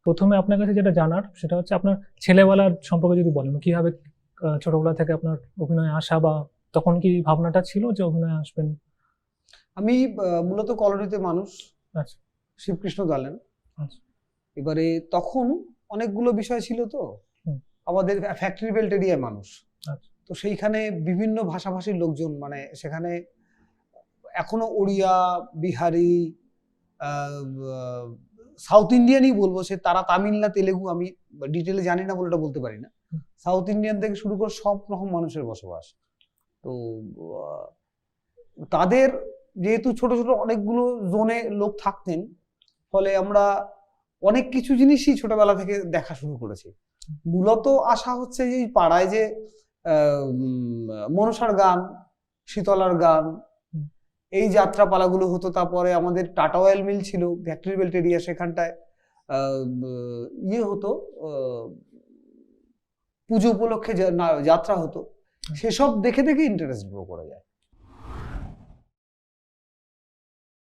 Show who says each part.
Speaker 1: প্রথমে আপনার কাছে যেটা জানার সেটা হচ্ছে আপনার ছেলেবেলার সম্পর্কে যদি বলেন, কিভাবে ছোটবেলা থেকে আপনার অভিনয়ে আসা, বা তখন কি ভাবনাটা ছিল যে অভিনয়ে আসবেন?
Speaker 2: আমি মূলত কলোনিতে মানুষ,
Speaker 1: আচ্ছা
Speaker 2: শিবকৃষ্ণ গালেন।
Speaker 1: আচ্ছা।
Speaker 2: এবারে তখন অনেকগুলো বিষয় ছিল তো, আমাদের ফ্যাক্টরি বেল্ট এরিয়ায় মানুষ,
Speaker 1: আচ্ছা।
Speaker 2: তো সেইখানে বিভিন্ন ভাষাভাষীর লোকজন, মানে সেখানে এখনো ওড়িয়া, বিহারি, সাউথ ইন্ডিয়ানই বলবো, সে তারা তামিল না তেলেগু আমি ডিটেলে জানি না বলে ওটা বলতে পারি না। সাউথ ইন্ডিয়ান থেকে শুরু করে সব রকম মানুষের বসবাস। তো তাদের যেহেতু ছোট ছোট অনেকগুলো জোনে লোক থাকতেন, ফলে আমরা অনেক কিছু জিনিসই ছোটবেলা থেকে দেখা শুরু করেছি। মূলত আশা হচ্ছে যে পাড়ায় যে মনসার গান, শীতলার গান, এই যাত্রাপালাগুলো হতো। তারপরে আমাদের টাটা অয়েল মিল ছিল, ফ্যাক্টরি বেল্ট এরিয়া, সেখানটায় ইয়ে হতো, পুজো উপলক্ষে যাত্রা হতো। সেসব দেখে দেখে ইন্টারেস্ট গ্রো করা যায়।